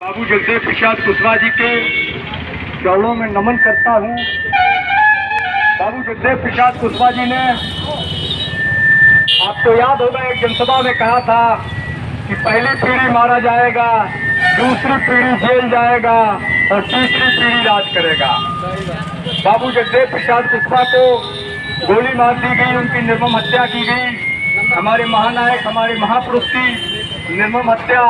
बाबू जगदेव प्रसाद कुशवाहा जी के चरणों में नमन करता हूँ। बाबू जगदेव प्रसाद कुशवाहा जी ने, आपको याद होगा, एक जनसभा में कहा था कि पहली पीढ़ी मारा जाएगा, दूसरी पीढ़ी जेल जाएगा और तीसरी पीढ़ी राज करेगा। बाबू जगदेव प्रसाद कुशवाहा को गोली मार दी गई, उनकी निर्मम हत्या की गई। हमारे महानायक, हमारे महापुरुष की निर्मम हत्या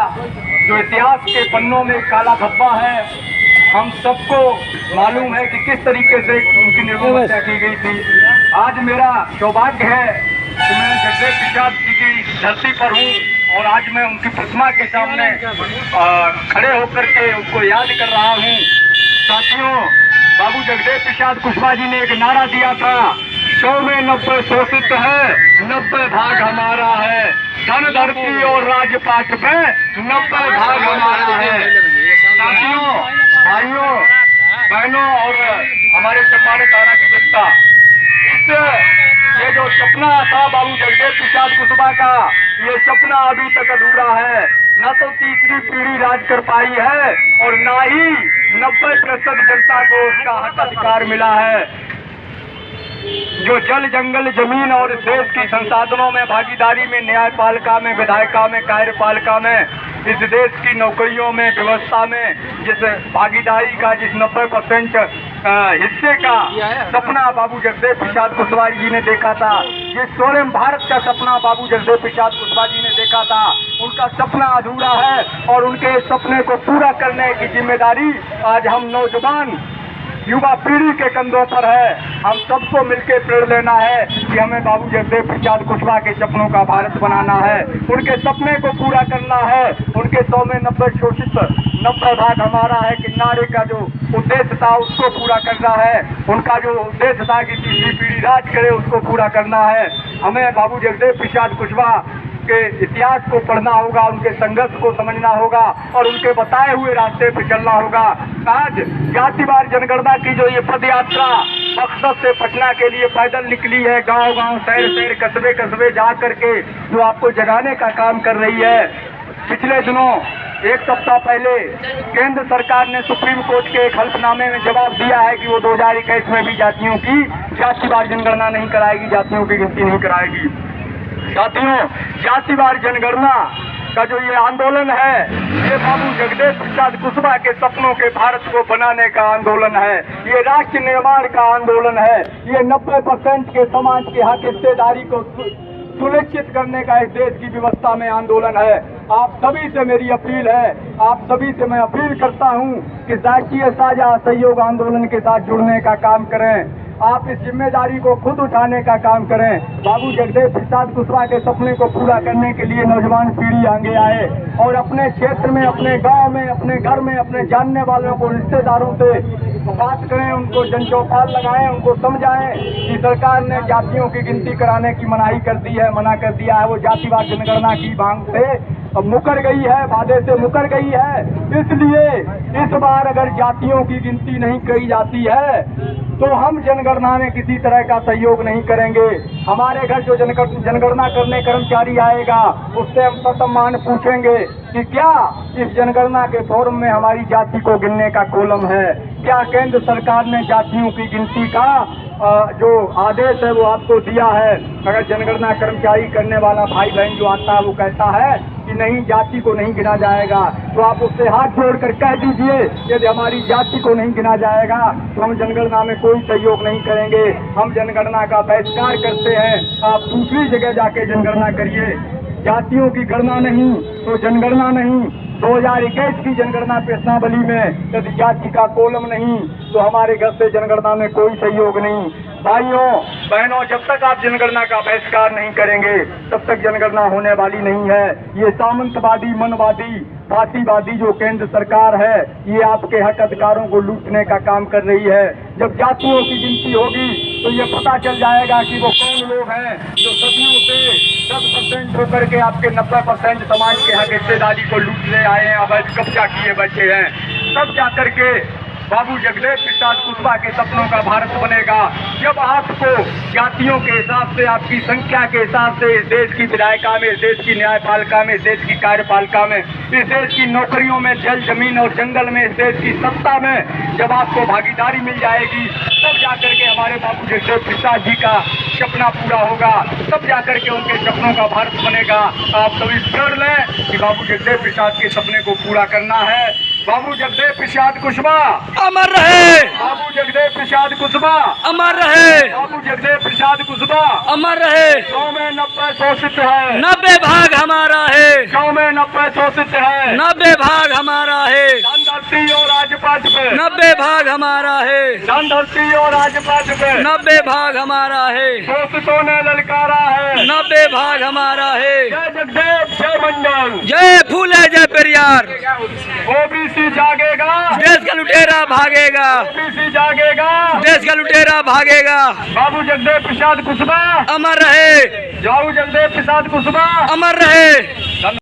जो इतिहास के पन्नों में काला धब्बा है। हम सबको मालूम है कि किस तरीके से उनकी निर्मम हत्या की गई थी। आज मेरा सौभाग्य है कि मैं जगदेव प्रसाद जी की धरती पर हूँ और आज मैं उनकी प्रतिमा के सामने खड़े होकर के उनको याद कर रहा हूँ। साथियों, बाबू जगदेव प्रसाद कुशवाहा जी ने एक नारा दिया था, 100 में 90 शोषित है, 90 भाग हमारा है। धन धरती और राजपाट पे 90 भाग हमारा है। साथियों, भाइयों, बहनों और हमारे सम्मानित तारा की जनता, ये जो सपना था बाबू जगदेव प्रसाद कुशवाहा का, ये सपना अभी तक अधूरा है। न तो तीसरी पीढ़ी राज कर पाई है और न ही 90% जनता को उसका हक अधिकार मिला है। जो जल, जंगल, जमीन और इस देश की संसाधनों में भागीदारी में, न्यायपालिका में, विधायिका में, कार्यपालिका में, इस देश की नौकरियों में, व्यवस्था में जिस भागीदारी का, जिस 90% हिस्से का सपना बाबू जगदेव प्रसाद कुशवाहा जी ने देखा था, जिस स्वर्ण भारत का सपना बाबू जगदेव प्रसाद कुशवाहा जी ने देखा था, उनका सपना अधूरा है और उनके सपने को पूरा करने की जिम्मेदारी आज हम नौजवान युवा पीढ़ी के कंधों पर है। हम सबको मिलकर प्रेरणा लेना है कि हमें बाबू जगदेव प्रसाद कुशवाहा के सपनों का भारत बनाना है, उनके सपने को पूरा करना है। उनके 100 में 90 शोषित, 90 भाग हमारा है कि नारे का जो उद्देश्य था उसको पूरा करना है। उनका जो उद्देश्य था कि तीसरी पीढ़ी राज करे, उसको पूरा करना है। हमें बाबू जगदेव प्रसाद कुशवाहा के इतिहास को पढ़ना होगा, उनके संघर्ष को समझना होगा और उनके बताए हुए रास्ते पर चलना होगा। आज जातिवार जनगणना की जो ये पद यात्रा मकसद से पटना के लिए पैदल निकली है, गांव-गांव, शहर-शहर, कस्बे-कस्बे जा करके जो आपको जगाने का काम कर रही है। पिछले दिनों, एक सप्ताह पहले, केंद्र सरकार ने सुप्रीम कोर्ट के एक हल्फनामे में जवाब दिया है कि वो 2021 में भी जातियों की जातिवार जनगणना नहीं कराएगी, जातियों की गिनती नहीं कराएगी। साथियों, जातिवार जनगणना का जो ये आंदोलन है, ये बाबू जगदेव प्रसाद कुशवाहा के सपनों के भारत को बनाने का आंदोलन है। ये राष्ट्र निर्माण का आंदोलन है। ये 90% के समाज के हक हिस्सेदारी को सुनिश्चित करने का इस देश की व्यवस्था में आंदोलन है। आप सभी से मेरी अपील है, आप सभी से मैं अपील करता हूं कि राष्ट्रीय साझा सहयोग आंदोलन के साथ जुड़ने का काम करें। आप इस जिम्मेदारी को खुद उठाने का काम करें। बाबू जगदेव प्रसाद कुशवाहा के सपने को पूरा करने के लिए नौजवान पीढ़ी आगे आए और अपने क्षेत्र में, अपने गांव में, अपने घर में, अपने जानने वालों को, रिश्तेदारों से बात करें, उनको जनचौपाल लगाएं, उनको समझाएं कि सरकार ने जातियों की गिनती कराने की मनाही कर दी है, मना कर दिया है। वो जातिवार जनगणना की मांग से मुकर गई है, वादे से मुकर गई है। इसलिए इस बार अगर जातियों की गिनती नहीं करी जाती है तो हम जनगणना में किसी तरह का सहयोग नहीं करेंगे। हमारे घर जो जनगणना करने कर्मचारी आएगा, उससे हम ससम्मान पूछेंगे कि क्या इस जनगणना के फॉर्म में हमारी जाति को गिनने का कॉलम है? क्या केंद्र सरकार ने जातियों की गिनती का जो आदेश है वो आपको दिया है? अगर जनगणना कर्मचारी करने वाला भाई बहन जो आता है वो कहता है कि नहीं, जाति को नहीं गिना जाएगा, तो आप उससे हाथ जोड़कर कह दीजिए यदि हमारी जाति को नहीं गिना जाएगा तो हम जनगणना में कोई सहयोग नहीं करेंगे, हम जनगणना का बहिष्कार करते हैं। आप दूसरी जगह जाके जनगणना करिए। जातियों की गणना नहीं तो जनगणना नहीं। 2021 की जनगणना प्रश्नावली में यदि जाति का कॉलम नहीं तो हमारे घर से जनगणना में कोई सहयोग नहीं। भाइयों बहनों, जब तक आप जनगणना का बहिष्कार नहीं करेंगे तब तक जनगणना होने वाली नहीं है। ये सामंतवादी, मनवादी, फासीवादी जो केंद्र सरकार है, ये आपके हक अधिकारों को लूटने का काम कर रही है। जब जातियों की गिनती होगी तो ये पता चल जाएगा कि वो कौन लोग हैं जो सदियों से 10% होकर के आपके 90% समाज के हक हिस्सेदारी को लूटने आए हैं, अवैध कब्जा किए बैठे हैं। तब जाकर के बाबू जगदेव प्रसाद कुशवाहा के सपनों का भारत बनेगा जब आपको जातियों के हिसाब से, आपकी संख्या के हिसाब से इस देश की विधायिका में, इस देश की न्यायपालिका में, इस देश की कार्यपालिका में, इस देश की नौकरियों में, जल जमीन और जंगल में, इस देश की सत्ता में जब आपको भागीदारी मिल जाएगी, तब जाकर के हमारे बाबू जगदेव प्रसाद जी का सपना पूरा होगा, तब जाकर के उनके सपनों का भारत बनेगा। आप सभी प्रण लें कि बाबू जगदेव प्रसाद के सपने को पूरा करना है। बाबू जगदेव प्रसाद कुशवाहा अमर रहे, बाबू जगदेव प्रसाद कुशवाहा अमर रहे, बाबू जगदेव प्रसाद कुशवाहा। अमर रहे। 100 में 90 शोषित है, 90 भाग हमारा है, 100 में 90 शोषित है। 90 भाग हमारा है, धन धरती और राजपाट पे, 90 भाग हमारा है, धन धरती और राजपाट पे 90 भाग हमारा है, शोषितों ने ललकारा है। 90 भाग हमारा है। जय जगदेव, जय मंडल। जय फूले जय पेरियार। ओबीसी जागेगा, देश का लुटेरा भागेगा, ओबीसी जागेगा। देश का लुटेरा भागेगा। बाबू जगदेव प्रसाद कुशवाहा अमर रहे, बाबू जगदेव प्रसाद कुशवाहा। अमर रहे।